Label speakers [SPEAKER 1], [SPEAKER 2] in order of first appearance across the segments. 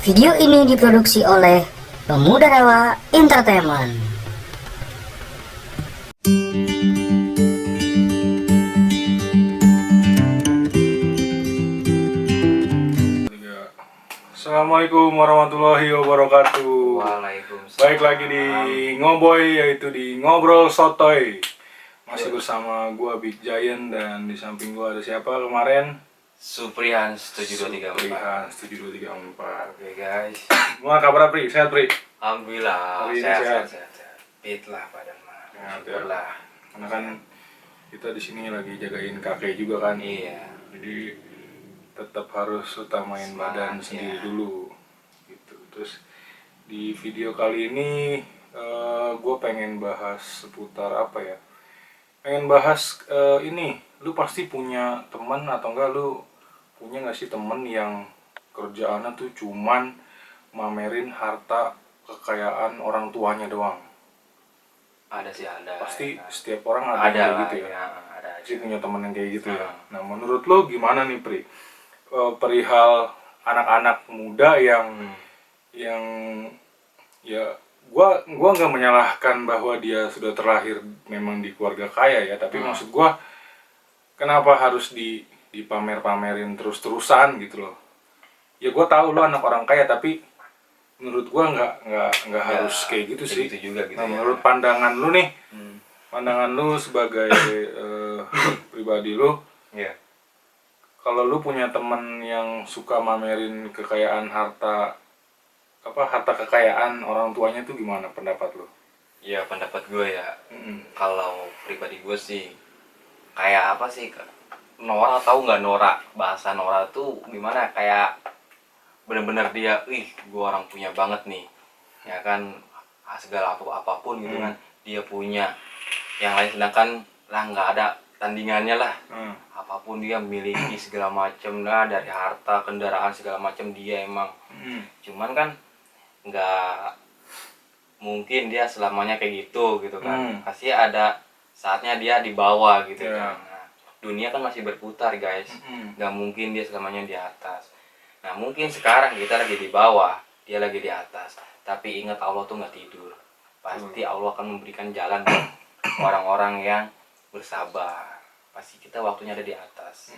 [SPEAKER 1] Video ini diproduksi oleh Pemuda Rawa Entertainment.
[SPEAKER 2] Assalamualaikum warahmatullahi wabarakatuh.
[SPEAKER 3] Waalaikumsalam.
[SPEAKER 2] Baik lagi di Ngoboy, yaitu di Ngobrol Sotoy. Masih bersama gua Big Giant dan di samping gua ada siapa kemarin?
[SPEAKER 3] Suprihan 7234.
[SPEAKER 2] Suprihan 7234.
[SPEAKER 3] Oke guys.
[SPEAKER 2] Gimana kabar Pri? Sehat Pri?
[SPEAKER 3] Alhamdulillah
[SPEAKER 2] Hari ini
[SPEAKER 3] sehat.
[SPEAKER 2] sehat.
[SPEAKER 3] Fit lah badan mah.
[SPEAKER 2] Sehat, ya.
[SPEAKER 3] Syukurlah.
[SPEAKER 2] Karena kan kita di sini lagi jagain kakek juga kan.
[SPEAKER 3] Iya.
[SPEAKER 2] Jadi tetap harus utamain badan
[SPEAKER 3] Semangat,
[SPEAKER 2] sendiri
[SPEAKER 3] ya.
[SPEAKER 2] dulu gitu. Terus di video kali ini gue pengen bahas seputar apa ya, pengen bahas ini, lu pasti punya teman atau enggak, lu punya nggak sih temen yang kerjaannya tuh cuman mamerin harta kekayaan orang tuanya doang?
[SPEAKER 3] Ada sih ada.
[SPEAKER 2] Pasti
[SPEAKER 3] ya.
[SPEAKER 2] setiap orang ada yang kayak
[SPEAKER 3] lah,
[SPEAKER 2] gitu ya.
[SPEAKER 3] Ada aja.
[SPEAKER 2] Pasti punya temen yang kayak gitu ya.
[SPEAKER 3] Hmm.
[SPEAKER 2] Nah menurut lo gimana nih Pri? Perihal anak-anak muda yang ya gua nggak menyalahkan bahwa dia sudah terlahir memang di keluarga kaya ya, tapi maksud gua kenapa harus dipamer-pamerin terus-terusan gitu loh. Ya gua tahu lo anak orang kaya, tapi menurut gua nggak harus kayak gitu sih.
[SPEAKER 3] Gitu juga gitu.
[SPEAKER 2] Nah
[SPEAKER 3] ya.
[SPEAKER 2] menurut pandangan lu nih,
[SPEAKER 3] Hmm.
[SPEAKER 2] pandangan lu sebagai pribadi lu,
[SPEAKER 3] Iya.
[SPEAKER 2] kalau lu punya temen yang suka mamerin kekayaan harta kekayaan orang tuanya tuh gimana pendapat lu?
[SPEAKER 3] Ya pendapat gue ya.
[SPEAKER 2] Mm-mm.
[SPEAKER 3] Kalau pribadi gue sih kayak apa sih? Nora, tahu nggak Nora? Bahasa Nora tuh gimana? Kayak bener-bener dia, gue orang punya banget nih, ya kan, segala apapun gitu kan dia punya, yang lain sedangkan lah nggak ada tandingannya lah. Apapun dia miliki segala macam lah, dari harta, kendaraan segala macam dia emang. Cuman kan nggak mungkin dia selamanya kayak gitu kan. Pasti ada saatnya dia di bawah gitu
[SPEAKER 2] Yeah.
[SPEAKER 3] kan. Nah, dunia kan masih berputar guys, nggak mungkin dia selamanya di atas. Nah mungkin sekarang kita lagi di bawah, dia lagi di atas, tapi ingat Allah tuh nggak tidur. Pasti Allah akan memberikan jalan buat orang-orang yang bersabar. Pasti kita waktunya ada di atas,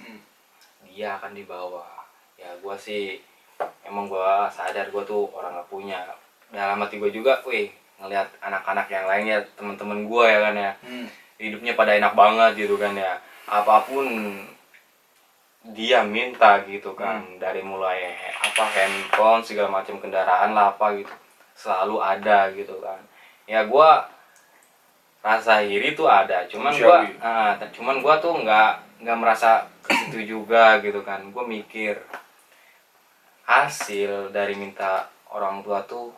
[SPEAKER 3] dia akan di bawah. Ya gua sih emang gua sadar gua tuh orang nggak punya. Dalam hati gua juga, ngelihat anak-anak yang lainnya, teman-teman gua ya kan ya, hidupnya pada enak banget gitu kan ya. Apapun dia minta gitu kan, dari mulai handphone segala macam, kendaraan lah apa gitu, selalu ada gitu kan. Ya gua rasa iri tuh ada, cuman gua tuh nggak merasa ke situ juga gitu kan. Gua mikir hasil dari minta orang tua tuh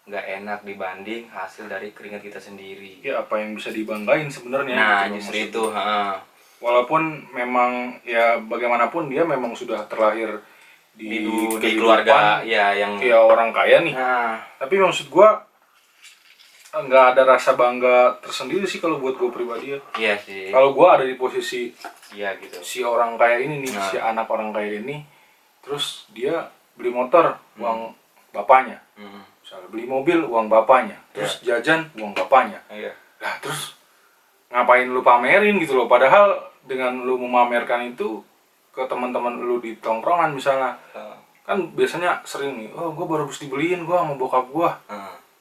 [SPEAKER 3] nggak enak dibanding hasil dari keringat kita sendiri.
[SPEAKER 2] Ya apa yang bisa dibanggain sebenarnya?
[SPEAKER 3] Nah
[SPEAKER 2] gitu loh,
[SPEAKER 3] justru
[SPEAKER 2] maksud
[SPEAKER 3] itu.
[SPEAKER 2] gua. Walaupun memang ya bagaimanapun dia memang sudah terlahir
[SPEAKER 3] di
[SPEAKER 2] kehidupan
[SPEAKER 3] keluarga ya yang
[SPEAKER 2] kayak orang kaya nih.
[SPEAKER 3] nah
[SPEAKER 2] Tapi maksud gua nggak ada rasa bangga tersendiri sih kalau buat gua pribadi ya.
[SPEAKER 3] iya sih,
[SPEAKER 2] Kalau gua ada di posisi
[SPEAKER 3] iya gitu.
[SPEAKER 2] si orang kaya ini nih,
[SPEAKER 3] Nah.
[SPEAKER 2] si anak orang kaya ini, terus dia beli motor uang bapaknya, misalnya beli mobil uang bapaknya, terus jajan uang bapaknya.
[SPEAKER 3] Iya.
[SPEAKER 2] Nah terus ngapain lu pamerin gitu loh, padahal dengan lu memamerkan itu ke teman-teman lu di tongkrongan misalnya, kan biasanya sering nih, oh gue baru habis dibeliin gue sama bokap gue,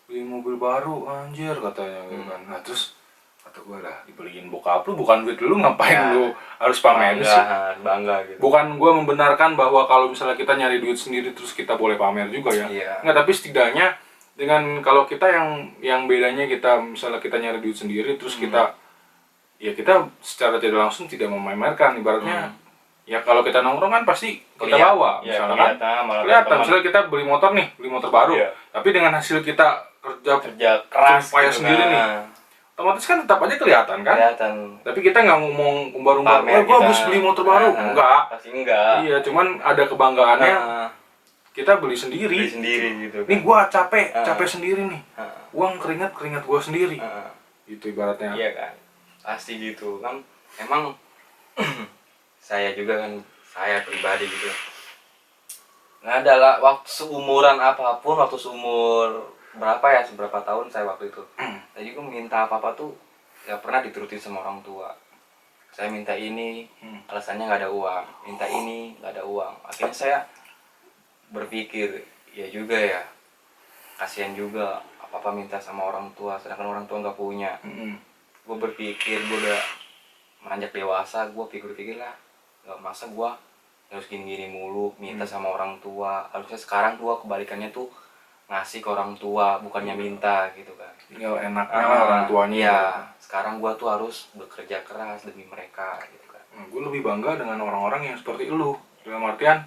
[SPEAKER 2] beli mobil baru anjir katanya gitu kan. Nah terus kata gue lah, dibeliin bokap lu bukan duit lu, ngapain
[SPEAKER 3] Ya.
[SPEAKER 2] lu harus pamerin sih?
[SPEAKER 3] Bangga gitu.
[SPEAKER 2] Bukan gue membenarkan bahwa kalau misalnya kita nyari duit sendiri terus kita boleh pamer juga ya.
[SPEAKER 3] Iya.
[SPEAKER 2] Nggak, tapi setidaknya dengan kalau kita yang bedanya kita misalnya kita nyari duit sendiri terus kita secara tidak langsung tidak memamerkan, ibaratnya ya kalau kita nongkrong kan pasti kita bawa misalnya kan kelihatan misalnya kita beli motor baru,
[SPEAKER 3] Iya.
[SPEAKER 2] tapi dengan hasil kita
[SPEAKER 3] kerja keras
[SPEAKER 2] payah
[SPEAKER 3] gitu
[SPEAKER 2] sendiri nih, otomatis kan tetap aja kelihatan kan. Tapi kita nggak ngomong umbar-umbar,
[SPEAKER 3] Pamer
[SPEAKER 2] gue
[SPEAKER 3] kita.
[SPEAKER 2] habis beli motor baru, enggak.
[SPEAKER 3] Pasti enggak.
[SPEAKER 2] Iya, cuman ada kebanggaannya kita beli sendiri.
[SPEAKER 3] Beli sendiri gitu kan.
[SPEAKER 2] Nih gua capek sendiri nih.
[SPEAKER 3] Heeh.
[SPEAKER 2] Uang keringat gua sendiri. Itu ibaratnya.
[SPEAKER 3] Iya kan. Pasti gitu kan. Emang saya juga kan, saya pribadi gitu nggak ada lah, waktu seumuran apapun, waktu seumur berapa ya, seberapa tahun saya waktu itu. Jadi gue minta apa-apa tuh nggak pernah diturutin sama orang tua. Saya minta ini, alasannya nggak ada uang. Minta ini, nggak ada uang. Akhirnya saya berpikir, ya juga ya, kasihan juga apa-apa minta sama orang tua, sedangkan orang tua nggak punya. Gue berpikir, gue udah menanjak dewasa, gue pikir-pikir lah, nggak masa gue harus gini-gini mulu, minta sama orang tua. Harusnya sekarang gue kebalikannya tuh ngasih ke orang tua, bukannya minta gitu kan.
[SPEAKER 2] Tinggal enaknya lah orang tuanya.
[SPEAKER 3] Iya, sekarang gue tuh harus bekerja keras demi mereka gitu kan.
[SPEAKER 2] Gue lebih bangga dengan orang-orang yang seperti lu. Dalam artian,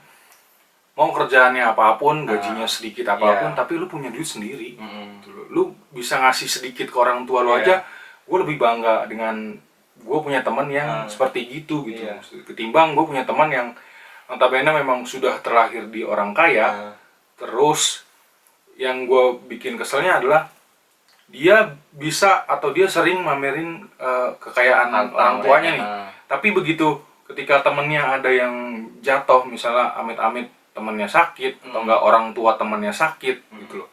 [SPEAKER 2] mau kerjaannya apapun, gajinya sedikit apapun, tapi lu punya duit sendiri. Gitu loh. Lu bisa ngasih sedikit ke orang tua lu aja, gue lebih bangga dengan gue punya teman yang seperti gitu gitu. Ketimbang gue punya teman yang notabene memang sudah terlahir di orang kaya, terus yang gue bikin keselnya adalah dia bisa atau dia sering mamerin kekayaan orang tuanya nih. Tapi begitu ketika temennya ada yang jatuh, misalnya amit-amit temennya sakit atau enggak orang tua temennya sakit gitu loh.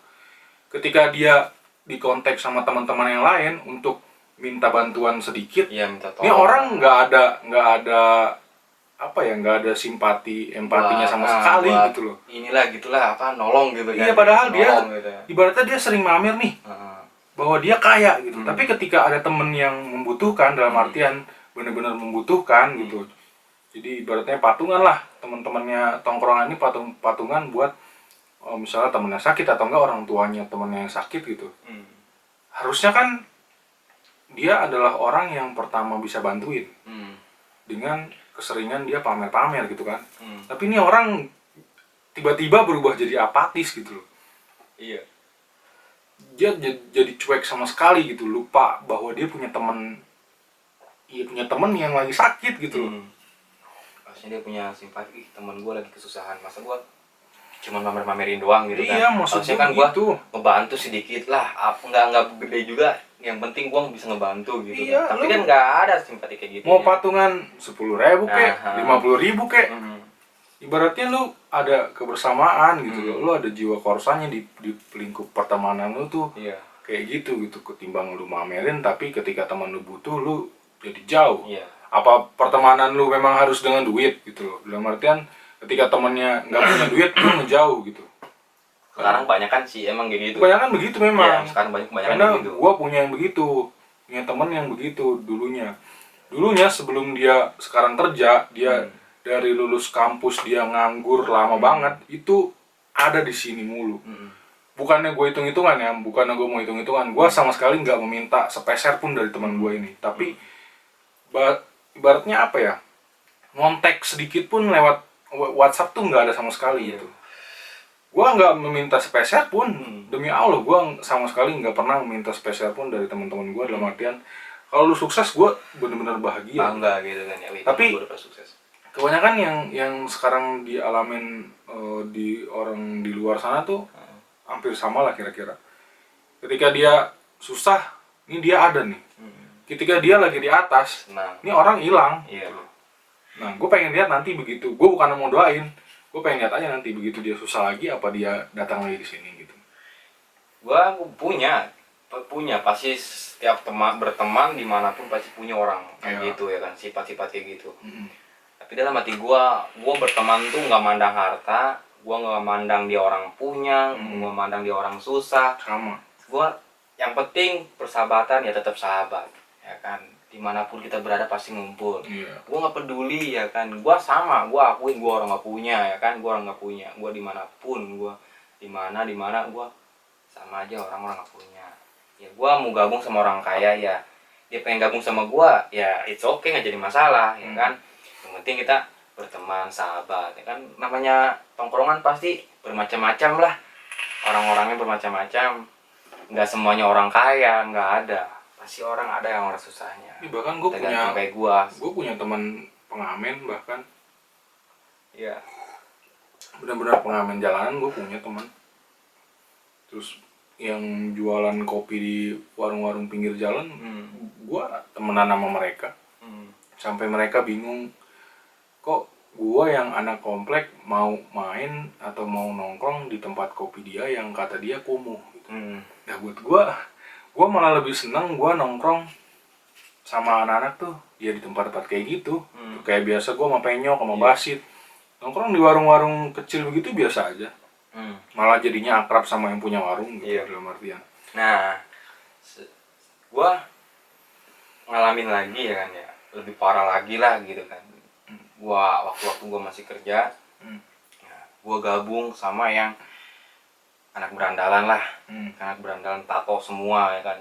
[SPEAKER 2] Ketika dia dikontak sama teman-teman yang lain untuk minta bantuan sedikit,
[SPEAKER 3] minta tolong.
[SPEAKER 2] ini orang nggak ada apa ya, nggak ada simpati empatinya sama sekali gitu loh.
[SPEAKER 3] Inilah gitulah apa nolong gitu kan.
[SPEAKER 2] Iya, padahal
[SPEAKER 3] nolong,
[SPEAKER 2] dia
[SPEAKER 3] gitu.
[SPEAKER 2] ibaratnya dia sering mamer nih bahwa dia kaya gitu. Tapi ketika ada temen yang membutuhkan, dalam artian benar-benar membutuhkan gitu, jadi ibaratnya patungan lah, teman-temannya tongkrongan ini patungan buat misalnya temennya sakit atau enggak orang tuanya temennya yang sakit gitu. Harusnya kan dia adalah orang yang pertama bisa bantuin dengan keseringan dia pamer-pamer gitu kan. Tapi ini orang tiba-tiba berubah jadi apatis gitu loh.
[SPEAKER 3] Iya.
[SPEAKER 2] Dia jadi cuek sama sekali gitu, lupa bahwa dia punya teman, punya teman yang lagi sakit gitu loh.
[SPEAKER 3] Harusnya dia punya simpati, teman gue lagi kesusahan, masa gue cuma pamer-pamerin doang gitu kan.
[SPEAKER 2] Iya, maksudnya
[SPEAKER 3] kan gue
[SPEAKER 2] gitu.
[SPEAKER 3] ngebantu sedikit lah, nggak gede juga, yang penting gue bisa ngebantu gitu
[SPEAKER 2] Iya,
[SPEAKER 3] kan. Tapi kan nggak ada simpati kayak gitu.
[SPEAKER 2] Mau patungan 10.000 kek, 50.000 kek, ibaratnya lu ada kebersamaan gitu loh, lu ada jiwa korsanya di lingkup pertemanan lu tuh. Kayak gitu ketimbang lu mamerin tapi ketika teman lu butuh lu jadi jauh. Apa pertemanan lu memang harus dengan duit gitu loh, dalam artian ketika temannya nggak punya duit lu ngejauh gitu.
[SPEAKER 3] Sekarang banyak kan sih emang kayak gitu.
[SPEAKER 2] Kebanyakan begitu memang.
[SPEAKER 3] Sekarang kebanyakan
[SPEAKER 2] karena
[SPEAKER 3] begitu.
[SPEAKER 2] Gua punya yang begitu, punya teman yang begitu dulunya sebelum dia sekarang kerja, dia dari lulus kampus dia nganggur lama banget, itu ada di sini mulu. Bukannya gue hitung-hitungan ya, bukannya gue mau hitung-hitungan, gue sama sekali nggak meminta sepeser pun dari teman gue ini. Tapi ibaratnya apa ya, ngontek sedikit pun lewat WhatsApp tuh nggak ada sama sekali gitu. Gue nggak meminta sepeser pun, demi Allah gue sama sekali nggak pernah meminta sepeser pun dari teman-teman gue. Dalam artian kalau lu sukses gue bener-bener bahagia,
[SPEAKER 3] bangga gitu kan ya.
[SPEAKER 2] Tapi
[SPEAKER 3] gue udah sukses.
[SPEAKER 2] Kebanyakan yang sekarang dialamin di orang di luar sana tuh hampir sama lah kira-kira. Ketika dia susah, ini dia ada nih. Ketika dia lagi di atas, ini orang hilang. Nah, gue pengen lihat nanti begitu. Gue bukan mau doain, gue pengen lihat aja nanti begitu dia susah lagi, apa dia datang lagi ke sini gitu.
[SPEAKER 3] Gue punya pasti setiap berteman dimanapun pasti punya orang kayak gitu ya kan, sifat-sifat kayak gitu. Tapi dalam hati gue berteman tuh nggak mandang harta, gue nggak mandang dia orang punya, gue mandang dia orang susah.
[SPEAKER 2] Sama.
[SPEAKER 3] Gue yang penting persahabatan ya tetap sahabat, ya kan. Dimanapun kita berada pasti ngumpul. Gue nggak peduli ya kan. Gue sama, gue akuin gue orang nggak punya ya kan. Gue orang nggak punya. Gue dimanapun, gue dimana gue sama aja orang nggak punya. Ya gue mau gabung sama orang kaya ya, dia pengen gabung sama gue ya it's okay, nggak jadi masalah ya kan. Yang penting kita berteman, sahabat ya kan. Namanya tongkrongan pasti bermacam-macam lah, orang-orangnya bermacam-macam, nggak semuanya orang kaya, nggak ada, pasti orang ada yang orang susahnya.
[SPEAKER 2] Bahkan gue punya teman pengamen, bahkan benar-benar pengamen jalanan. Gue punya teman terus yang jualan kopi di warung-warung pinggir jalan. Gue temenan sama mereka sampai mereka bingung, kok gua yang anak komplek mau main atau mau nongkrong di tempat kopi dia yang kata dia kumuh gitu. Nah buat gua malah lebih seneng gua nongkrong sama anak-anak tuh ya di tempat-tempat kayak gitu. Kayak biasa gua sama Penyok sama Basit nongkrong di warung-warung kecil begitu biasa aja. Malah jadinya akrab sama yang punya warung gitu. Dalam artian.
[SPEAKER 3] Nah, gua ngalamin lagi ya kan ya, lebih parah lagi lah gitu kan. Gua waktu gua masih kerja, gua gabung sama yang anak berandalan lah, anak berandalan tato semua ya kan.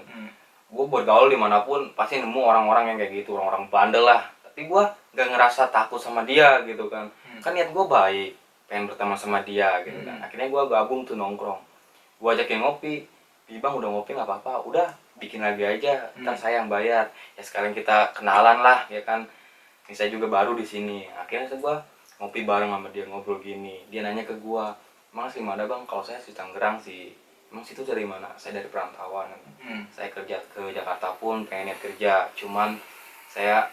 [SPEAKER 3] Gua bergaul dimanapun pasti nemu orang-orang yang kayak gitu, orang-orang bandel lah. Tapi gua nggak ngerasa takut sama dia gitu kan. Kan niat gua baik, pengen berteman sama dia gitu kan. Akhirnya gua gabung tuh nongkrong. Gua ajakin ngopi, Bang udah ngopi nggak apa-apa, udah bikin lagi aja, ntar saya yang bayar. Ya sekalian kita kenalan lah ya kan. Ini saya juga baru di sini. Akhirnya gua ngopi bareng sama dia, ngobrol gini. Dia nanya ke gua, "Emang sih mana Bang?" "Kalau saya di Tangerang sih." "Emang situ dari mana?" "Saya dari perantauan." "Saya kerja ke Jakarta pun pengen niat kerja, cuman saya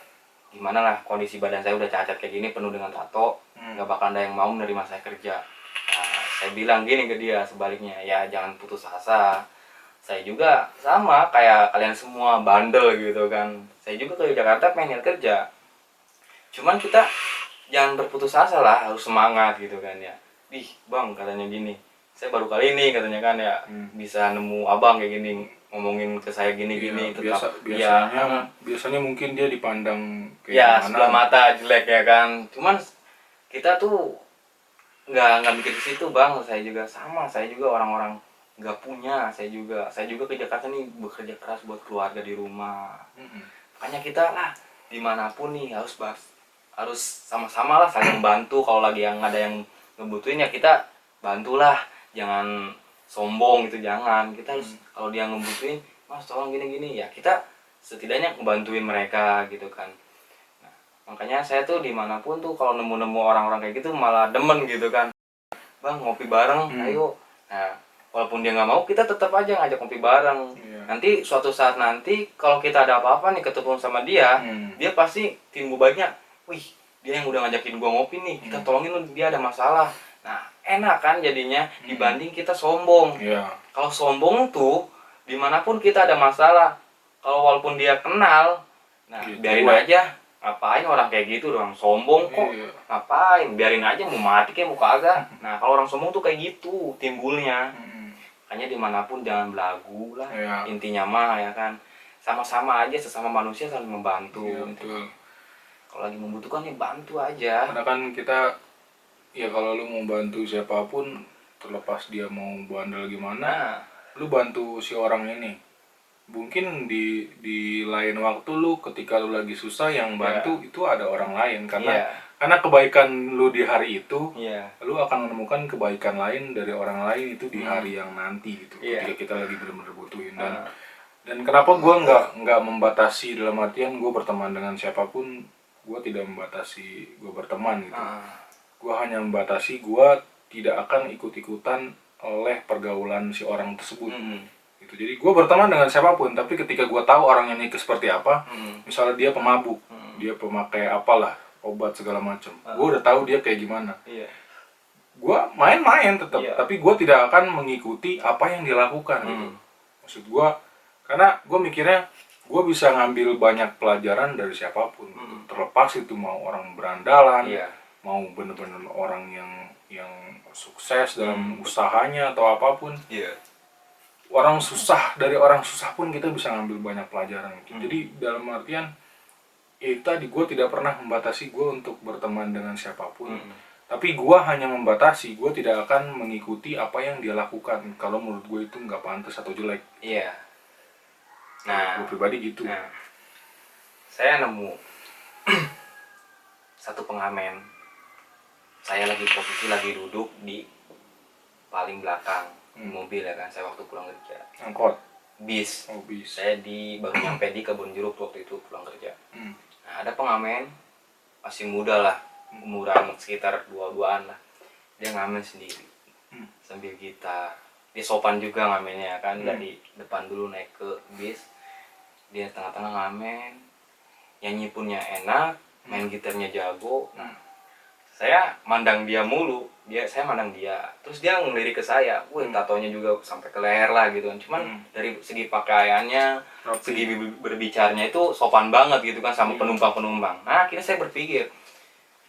[SPEAKER 3] gimana lah, kondisi badan saya udah cacat kayak gini, penuh dengan tato, nggak bakal ada yang mau menerima saya kerja." Nah, saya bilang gini ke dia sebaliknya, "Ya jangan putus asa. Saya juga sama kayak kalian semua bandel gitu kan. Saya juga ke Jakarta pengen niat kerja. Cuman kita jangan berputus asa lah, harus semangat gitu kan ya." "Ih Bang," katanya gini, "saya baru kali ini," katanya kan ya, "bisa nemu abang kayak gini, ngomongin ke saya gini-gini." Tetap
[SPEAKER 2] biasanya mungkin dia dipandang kayak
[SPEAKER 3] ya
[SPEAKER 2] gimana.
[SPEAKER 3] sebelah mata jelek ya kan. Cuman kita tuh nggak mikir ke situ Bang. Saya juga sama, saya juga orang-orang nggak punya. Saya juga ke Jakarta nih bekerja keras buat keluarga di rumah. Makanya kita lah dimanapun nih harus sama-sama lah saling membantu. Kalau lagi yang ada yang ngebutuhin ya kita bantulah, jangan sombong gitu, jangan. Kita harus kalau dia ngebutuhin, "Mas tolong gini-gini," ya kita setidaknya ngebantuin mereka gitu kan. Nah, makanya saya tuh dimanapun tuh kalau nemu-nemu orang-orang kayak gitu malah demen gitu kan. "Bang ngopi bareng, ayo." Nah walaupun dia nggak mau, kita tetap aja ngajak ngopi bareng. Nanti suatu saat nanti kalau kita ada apa-apa nih ketemu sama dia, dia pasti timbul baiknya, "Wih dia yang udah ngajakin gua ngopi nih, kita tolongin lu, dia ada masalah." Nah enak kan jadinya dibanding kita sombong. Kalau sombong tuh dimanapun kita ada masalah, kalau walaupun dia kenal, nah biarin aja. Ngapain orang kayak gitu, orang sombong kok, ngapain, biarin aja mau mati kayak mau kagak. Nah kalau orang sombong tuh kayak gitu timbulnya. Makanya dimanapun jangan belagu lah, intinya mah ya kan, sama-sama aja, sesama manusia saling membantu gitu. Kalau lagi membutuhkan ya bantu aja.
[SPEAKER 2] Karena kan kita ya kalau lu mau bantu siapapun terlepas dia mau bandel gimana, lu bantu si orang ini. Mungkin di lain waktu lu ketika lu lagi susah yang bantu itu ada orang lain karena kebaikan lu di hari itu, lu akan menemukan kebaikan lain dari orang lain itu di hari yang nanti gitu. Ketika kita lagi benar-benar butuhin dan kenapa gue nggak membatasi dalam artian gue berteman dengan siapapun, gue tidak membatasi gue berteman gitu. Gue hanya membatasi gue tidak akan ikut-ikutan oleh pergaulan si orang tersebut. Gitu. Jadi gue berteman dengan siapapun, tapi ketika gue tahu orangnya ini seperti apa, misalnya dia pemabuk, dia pemakai apalah obat segala macam, gue udah tahu dia kayak gimana. Gue main-main tetap, tapi gue tidak akan mengikuti apa yang dia lakukan gitu. Maksud gue, karena gue mikirnya gue bisa ngambil banyak pelajaran dari siapapun, gitu. Terlepas itu mau orang berandalan, mau bener-bener orang yang sukses dalam usahanya atau apapun. Dari orang susah pun kita bisa ngambil banyak pelajaran gitu. Jadi dalam artian tadi gue tidak pernah membatasi gue untuk berteman dengan siapapun, tapi gue hanya membatasi gue tidak akan mengikuti apa yang dia lakukan kalau menurut gue itu nggak pantas atau jelek.
[SPEAKER 3] Nah
[SPEAKER 2] gue pribadi gitu.
[SPEAKER 3] Saya nemu satu pengamen, saya posisi lagi duduk di paling belakang mobil ya kan, saya waktu pulang kerja.
[SPEAKER 2] Angkot?
[SPEAKER 3] Bis.
[SPEAKER 2] Bis.
[SPEAKER 3] Saya baru nyampe di Kebun Jeruk waktu itu pulang kerja. Nah ada pengamen masih muda lah, umuran sekitar 22-an lah, dia ngamen sendiri sambil gitar. Dia sopan juga ngamennya kan, dari depan dulu naik ke bis, dia tengah-tengah ngamen, nyanyi punnya enak, main gitarnya jago. Nah saya mandang dia mulu, saya mandang dia, terus dia ngelirik ke saya, tatonya juga sampai ke leher lah gitu kan. Cuman dari segi pakaiannya, segi berbicaranya itu sopan banget gitu kan sama penumpang. Nah akhirnya saya berpikir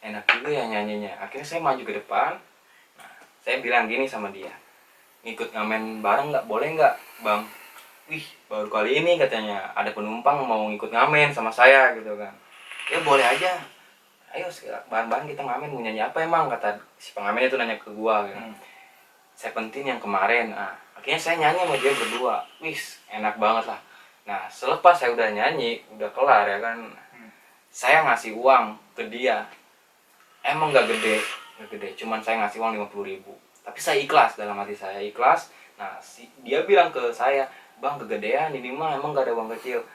[SPEAKER 3] enak juga ya nyanyinya. Akhirnya saya maju ke depan. Nah, saya bilang gini sama dia, ngikut ngamen bareng nggak, boleh nggak bang? Wih, baru kali ini katanya ada penumpang mau ngikut ngamen sama saya gitu kan. Ya boleh aja, ayo bareng-bareng kita ngamen. Mau nyanyi apa emang, kata si pengamen itu nanya ke gua gitu. Seventeen yang kemarin. Nah, akhirnya saya nyanyi sama dia berdua. Wis, enak banget lah. Nah, selepas saya udah nyanyi, udah kelar ya kan, saya ngasih uang ke dia. Emang gak gede, cuman saya ngasih uang 50.000. Tapi saya ikhlas, dalam hati saya ikhlas. Nah, dia bilang ke saya, bang kegedean ini mah, emang gak ada uang kecil.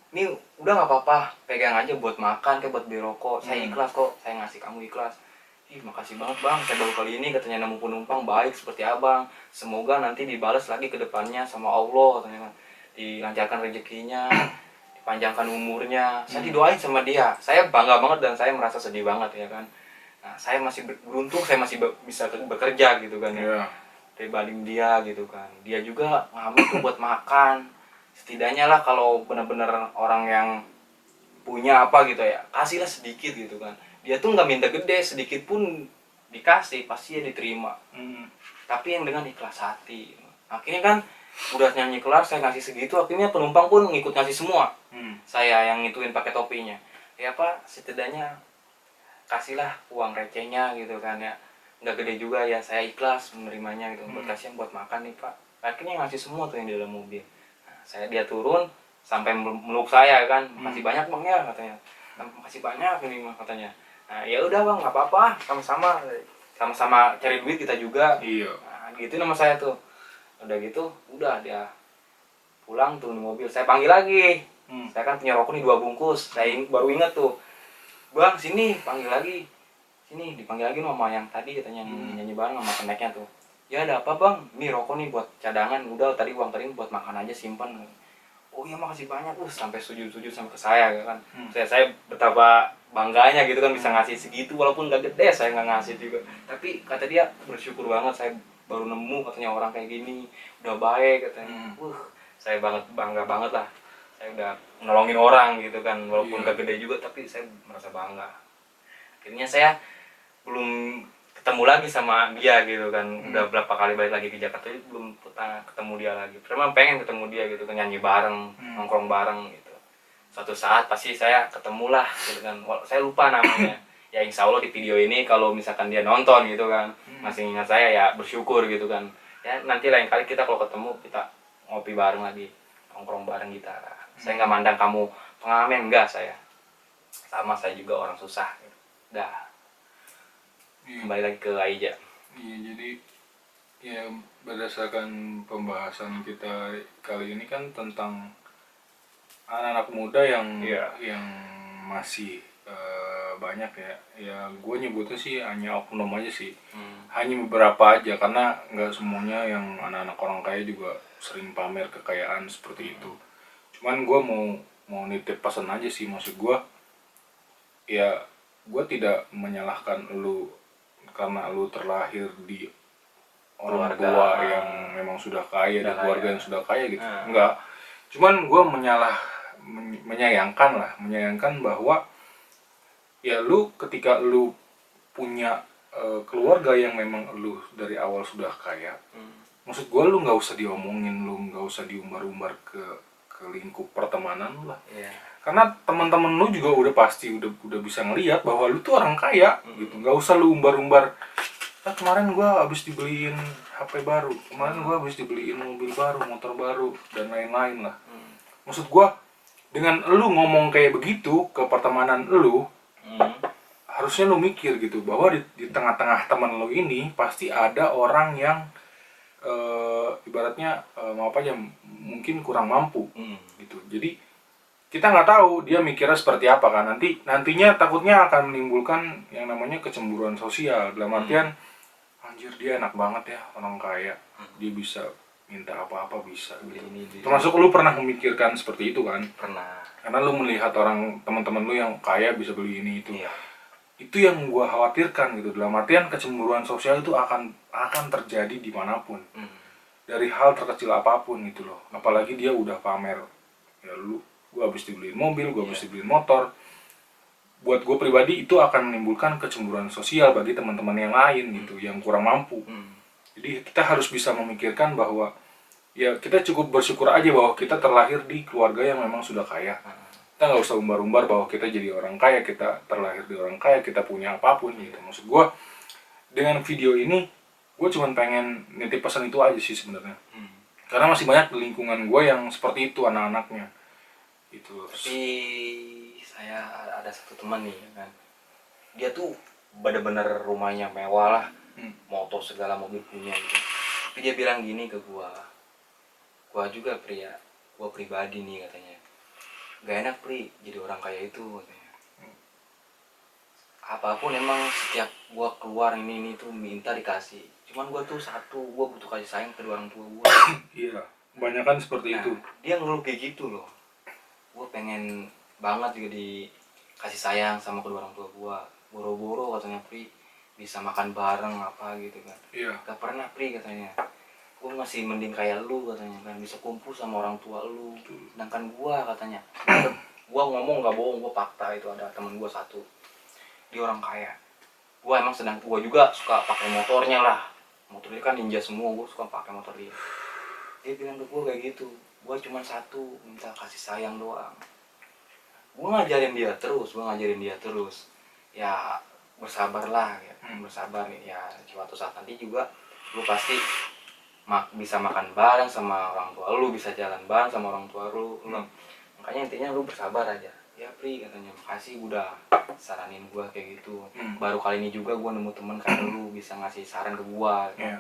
[SPEAKER 3] Ini udah nggak apa-apa, pegang aja buat makan kayak buat beli rokok. Saya ikhlas kok, saya ngasih kamu ikhlas. Ih makasih banget bang, saya baru kali ini katanya nemu penumpang baik seperti abang. Semoga nanti dibalas lagi ke depannya sama Allah katanya kan. Dilancarkan rezekinya, dipanjangkan umurnya. Saya didoain sama dia. Saya bangga banget dan saya merasa sedih banget ya kan. Nah, saya masih beruntung, saya masih bisa bekerja gitu kan ya. Dibanding dia gitu kan. Dia juga ngambil tuh buat makan. Setidaknya lah kalau benar-benar orang yang punya apa gitu ya, kasihlah sedikit gitu kan. Dia tuh nggak minta gede, sedikit pun dikasih pasti ya diterima. Tapi yang dengan ikhlas hati. Akhirnya kan udah nyanyi kelar, saya ngasih segitu, akhirnya penumpang pun ngikut ngasih semua. Saya yang ngituin pakai topinya. Ya apa, setidaknya kasihlah uang recehnya gitu kan ya. Nggak gede juga ya, saya ikhlas menerimanya gitu. Buat kasihan buat makan nih pak. Akhirnya ngasih semua tuh yang di dalam mobil. Dia turun sampai meluk saya kan, makasih banyak bang ya katanya, makasih banyak ini mah katanya. Nah ya udah bang, nggak apa-apa, sama-sama cari duit kita juga. Nah, gitu nama saya tuh. Udah gitu, udah dia pulang turun di mobil, saya panggil lagi. Saya kan punya rokok nih 2 bungkus, saya baru ingat tuh, bang sini, panggil lagi, sini dipanggil lagi sama yang tadi katanya nyanyi bareng sama keneknya tuh. Ya ada apa bang, ini rokok nih buat cadangan, udah tadi uang tadi buat makan aja simpan. Oh iya makasih banyak, sampai sujud-sujud sampai ke saya kan. Saya betapa bangganya gitu kan bisa ngasih segitu, walaupun gak gede saya nggak ngasih juga. Tapi kata dia bersyukur banget, saya baru nemu katanya orang kayak gini, udah baik katanya. Saya bangga banget lah, saya udah nolongin orang gitu kan, walaupun gak gede juga tapi saya merasa bangga. Akhirnya saya belum ketemu lagi sama dia gitu kan. Udah berapa kali balik lagi ke Jakarta belum pernah ketemu dia lagi. Memang pengen ketemu dia gitu kan, nyanyi bareng, nongkrong bareng gitu. Suatu saat pasti saya ketemulah gitu kan. Saya lupa namanya. Ya insya Allah di video ini kalau misalkan dia nonton gitu kan, masih ingat saya ya bersyukur gitu kan. Ya nanti lain kali kita kalau ketemu kita ngopi bareng lagi, nongkrong bareng kita. Saya nggak mandang kamu pengamen, enggak saya. Sama saya juga orang susah gitu. Dah. Kembali lagi ke Aija.
[SPEAKER 2] Iya, jadi ya berdasarkan pembahasan kita kali ini kan tentang anak-anak muda yang masih banyak ya gue nyebutnya sih hanya oknum aja sih. Hanya beberapa aja, karena nggak semuanya yang anak-anak orang kaya juga sering pamer kekayaan seperti itu. Cuman gue mau nitip pesan aja sih, maksud gue ya gue tidak menyalahkan lu karena lu terlahir di orang tua yang memang sudah kaya, di keluarga yang sudah kaya gitu. Enggak. Cuman gue menyayangkan bahwa ya lu ketika lu punya keluarga yang memang lu dari awal sudah kaya, maksud gue lu nggak usah diomongin, lu nggak usah diumbar-umbar ke lingkup pertemanan lu lah. Karena teman-teman lu juga udah pasti udah bisa ngelihat bahwa lu tuh orang kaya gitu. Nggak usah lu umbar-umbar, kemarin gua habis dibeliin HP baru, kemarin gua habis dibeliin mobil baru, motor baru dan lain-lain lah. Maksud gua dengan lu ngomong kayak begitu ke pertemanan lu, harusnya lu mikir gitu bahwa di tengah-tengah teman lu ini pasti ada orang yang ibaratnya mungkin kurang mampu gitu. Jadi kita nggak tahu dia mikirnya seperti apa kan, nantinya takutnya akan menimbulkan yang namanya kecemburuan sosial. Dalam artian anjir dia enak banget ya, orang kaya, dia bisa minta apa-apa bisa gitu. Termasuk lu pernah memikirkan seperti itu kan?
[SPEAKER 3] Pernah.
[SPEAKER 2] Karena lu melihat orang teman-teman lu yang kaya bisa beli ini itu. Itu yang gue khawatirkan gitu. Dalam artian kecemburuan sosial itu akan terjadi dimanapun, dari hal terkecil apapun gitu loh. Apalagi dia udah pamer, ya lu, gue habis dibeliin mobil, gue habis dibeliin motor. Buat gue pribadi itu akan menimbulkan kecemburuan sosial bagi teman-teman yang lain gitu, yang kurang mampu. Jadi kita harus bisa memikirkan bahwa ya kita cukup bersyukur aja bahwa kita terlahir di keluarga yang memang sudah kaya. Kita nggak usah umbar-umbar bahwa kita jadi orang kaya, kita terlahir di orang kaya, kita punya apapun gitu. Maksud gue, dengan video ini gue cuma pengen nitip pesan itu aja sih sebenarnya. Karena masih banyak di lingkungan gue yang seperti itu anak-anaknya itu.
[SPEAKER 3] Tapi saya ada satu teman nih kan, dia tuh bener-bener rumahnya mewah lah, motor segala mobil punya gitu. Tapi dia bilang gini ke gua juga pria, gua pribadi nih katanya, gak enak Pri jadi orang kaya itu katanya. Apapun emang setiap gua keluar ini tuh minta dikasih, cuman gua tuh satu, gua butuh kasih sayang kedua orang tua gua.
[SPEAKER 2] Iya, kebanyakan seperti itu.
[SPEAKER 3] Dia ngeluh kayak gitu loh. Gua pengen banget juga dikasih sayang sama kedua orang tua gua. Boro-boro katanya Pri bisa makan bareng apa gitu kan.
[SPEAKER 2] Iya.
[SPEAKER 3] Gak pernah Pri katanya. Gue masih mending kayak lu katanya kan, bisa kumpul sama orang tua lu. Sedangkan gua katanya, gua ngomong gak bohong, gua fakta, itu ada temen gua satu, dia orang kaya. Gua emang gua juga suka pakai motornya lah, motor dia kan ninja semua, gua suka pakai motor dia. Dia bilang ke gua kayak gitu, gua cuma satu, minta kasih sayang doang. Gua ngajarin dia terus, ya bersabarlah ya, bersabar ya, suatu saat nanti juga lu pasti bisa makan bareng sama orang tua lu, bisa jalan bareng sama orang tua lu. Makanya intinya lu bersabar aja ya Pri katanya. Makasih udah saranin gua kayak gitu. Baru kali ini juga gua nemu temen kayak lu bisa ngasih saran ke gua gitu.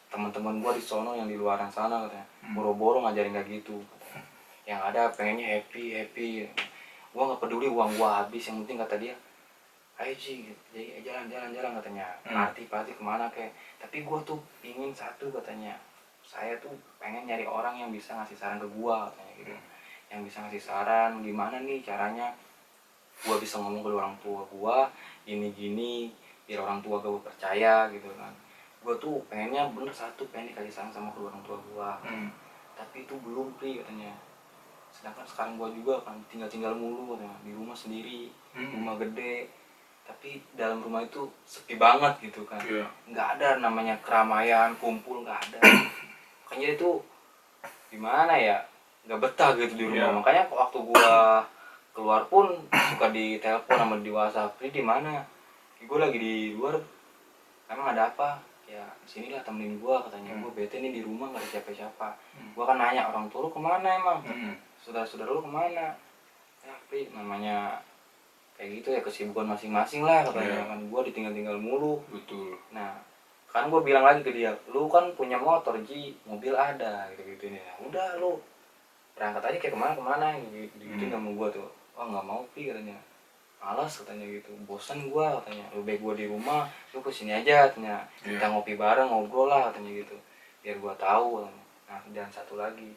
[SPEAKER 3] Teman-teman gua di sono yang di luaran sana katanya boro-boro ngajarin kayak gitu, yang ada pengennya happy. Gua nggak peduli uang gua habis, yang penting kata dia ayo sih jalan katanya, party kemana kayak. Tapi gua tuh ingin satu katanya, saya tuh pengen nyari orang yang bisa ngasih saran ke gua katanya gitu. Yang bisa ngasih saran gimana nih caranya gua bisa ngomong ke orang tua gua gini biar orang tua gua percaya gitu kan. Gua tuh pengennya bener satu, pengen dikasih saran sama kedua orang tua gua. Tapi itu belum Pri katanya. Sedangkan sekarang gua juga kan tinggal mulu katanya, di rumah sendiri, rumah gede, tapi dalam rumah itu sepi banget gitu kan. Nggak ada namanya keramaian, kumpul, nggak ada. Makanya itu gimana ya, nggak betah gitu di rumah. Makanya waktu gua keluar pun suka ditelepon sama di WhatsApp, Pri di mana? Gua lagi di luar. Emang ada apa? Ya sinilah temenin gua katanya. Gua bete nih di rumah nggak ada siapa-siapa. Gua kan nanya orang tua lu kemana emang? Saudara-saudara lu kemana? Ya Pri namanya kayak gitu ya, kesibukan masing-masing lah katanya. Kan gua ditinggal mulu.
[SPEAKER 2] Betul.
[SPEAKER 3] Nah kan gue bilang lagi ke dia, lu kan punya motor Ji, mobil ada gitu nih. Udah lu berangkat aja kayak kemana gitu nggak mau gue tuh. Oh nggak mau Pi katanya, malas katanya gitu, bosan gue katanya. Lu baik gue di rumah, lu kesini aja katanya, kita ngopi bareng, ngobrol lah katanya gitu, biar gue tahu katanya. Nah dan satu lagi,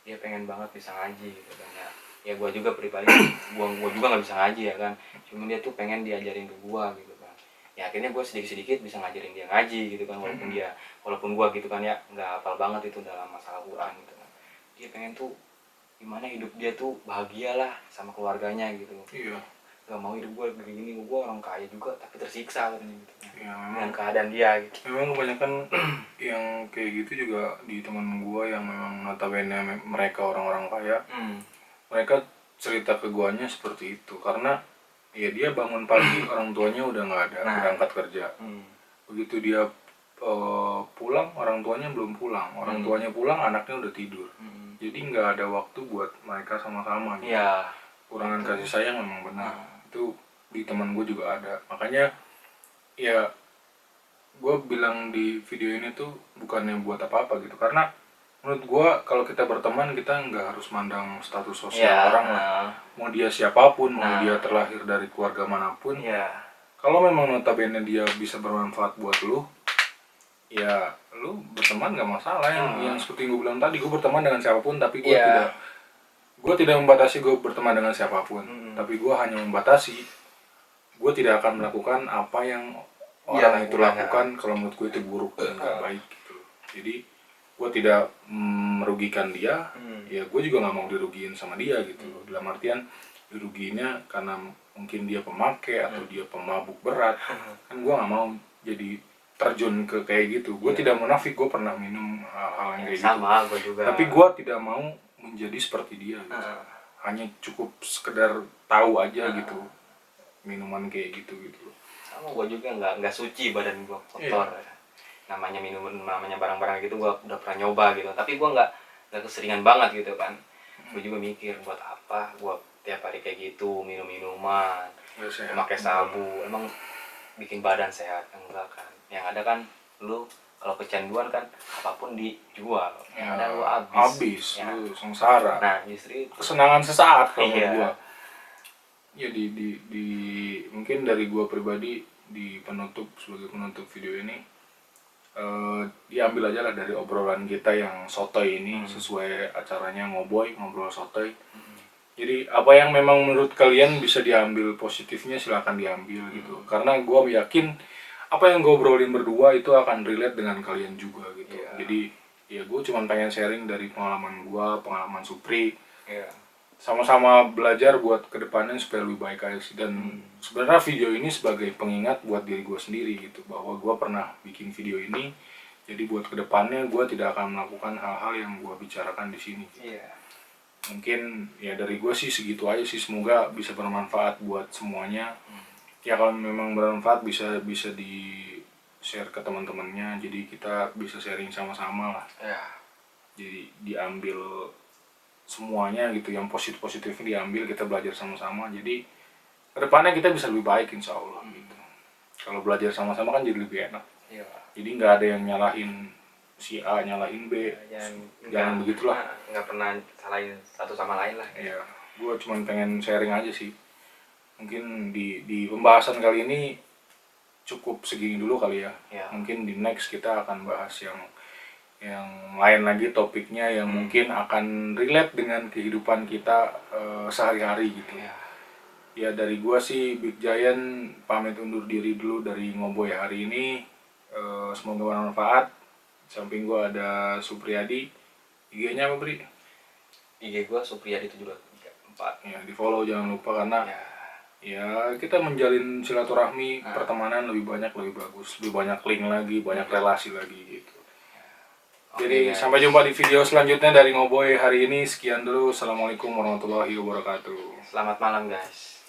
[SPEAKER 3] dia pengen banget bisa ngaji gitu katanya. Ya gue juga pribadi, gue juga nggak bisa ngaji ya kan, cuman dia tuh pengen diajarin ke gue gitu. Ya akhirnya gue sedikit bisa ngajarin dia ngaji gitu kan, walaupun gue gitu kan ya nggak hafal banget itu dalam masalah Quran gitu kan. Dia pengen tuh gimana hidup dia tuh bahagia lah sama keluarganya gitu. Gak mau hidup gue begini, gue orang kaya juga tapi tersiksa katanya gitu dengan keadaan dia gitu.
[SPEAKER 2] Memang kebanyakan yang kayak gitu juga di teman gue yang memang notabene mereka orang-orang kaya. Mereka cerita ke guanya seperti itu karena ya dia bangun pagi orang tuanya udah nggak ada, berangkat kerja. Begitu dia pulang orang tuanya belum pulang, orang tuanya pulang anaknya udah tidur. Jadi nggak ada waktu buat mereka sama-sama gitu. Kurangan kasih sayang memang benar. Itu di teman gue juga ada. Makanya ya gue bilang di video ini tuh bukannya buat apa-apa gitu, karena menurut gue kalau kita berteman kita nggak harus mandang status sosial orang lah. Mau dia siapapun, mau dia terlahir dari keluarga manapun, kalau memang notabene dia bisa bermanfaat buat lu, ya lu berteman nggak masalah. Yang seperti gue bilang tadi, gue berteman dengan siapapun, tapi gue tidak membatasi gue berteman dengan siapapun, tapi gue hanya membatasi gue tidak akan melakukan apa yang
[SPEAKER 3] Iya,
[SPEAKER 2] orang itu lakukan kalau menurut gue itu buruk dan nggak baik gitu. Jadi gue tidak merugikan dia, ya gue juga nggak mau dirugiin sama dia gitu. Dalam artian dirugiinnya karena mungkin dia pemakai atau dia pemabuk berat, kan gue nggak mau jadi terjun ke kayak gitu. Gue tidak munafik, gue pernah minum hal-hal yang kayak
[SPEAKER 3] sama
[SPEAKER 2] gitu.
[SPEAKER 3] gue juga.
[SPEAKER 2] Tapi gue tidak mau menjadi seperti dia gitu. Hanya cukup sekedar tahu aja gitu minuman kayak gitu gitu.
[SPEAKER 3] Sama gue juga nggak suci badan gue kotor. Namanya minuman, namanya barang-barang gitu gue udah pernah nyoba gitu. Tapi gue nggak keseringan banget gitu kan. Gue juga mikir buat apa gue tiap hari kayak gitu minum minuman, pakai sabu, emang bikin badan sehat? Enggak kan. Yang ada kan lu kalau kecanduan kan apapun dijual, yang ada lu habis
[SPEAKER 2] ya. Lu sengsara.
[SPEAKER 3] Nah justru itu
[SPEAKER 2] kesenangan sesaat kalau menurut gua. Ya di mungkin dari gua pribadi sebagai penutup video ini, diambil aja lah dari obrolan kita yang sotoy ini, sesuai acaranya ngobrol sotoy. Jadi apa yang memang menurut kalian bisa diambil positifnya silakan diambil gitu. Karena gua yakin apa yang gue obrolin berdua itu akan relate dengan kalian juga gitu. Jadi ya gue cuma pengen sharing dari pengalaman gue, pengalaman Supri. Sama-sama belajar buat kedepannya supaya lebih baik aja sih. Dan sebenarnya video ini sebagai pengingat buat diri gue sendiri gitu, bahwa gue pernah bikin video ini. Jadi buat kedepannya gue tidak akan melakukan hal-hal yang gue bicarakan di sini gitu. Mungkin ya dari gue sih segitu aja sih, semoga bisa bermanfaat buat semuanya. Ya kalau memang bermanfaat bisa di share ke teman-temannya, jadi kita bisa sharing sama-sama lah. Jadi diambil semuanya gitu, yang positifnya diambil, kita belajar sama-sama, jadi kedepannya kita bisa lebih baik insya Allah gitu. Kalau belajar sama-sama kan jadi lebih enak. Jadi nggak ada yang nyalahin si A, nyalahin B, jangan begitulah.
[SPEAKER 3] Nggak pernah salahin satu sama lain lah.
[SPEAKER 2] Ya, gue cuma pengen sharing aja sih. Mungkin di pembahasan kali ini cukup segini dulu kali ya. Mungkin di next kita akan bahas yang lain lagi topiknya yang mungkin akan relate dengan kehidupan kita sehari-hari gitu. Ya dari gua sih Big Giant pamit undur diri dulu dari Ngoboy hari ini. Semoga bermanfaat. Samping gua ada Supriyadi. IG-nya apa, Bri?
[SPEAKER 3] IG gua Supriyadi 724.
[SPEAKER 2] Ya, di follow jangan lupa karena ya kita menjalin silaturahmi, pertemanan lebih banyak, lebih bagus, lebih banyak link lagi, banyak relasi lagi gitu. Jadi sampai jumpa di video selanjutnya dari Ngoboy hari ini. Sekian dulu. Assalamualaikum warahmatullahi wabarakatuh.
[SPEAKER 3] Selamat malam guys.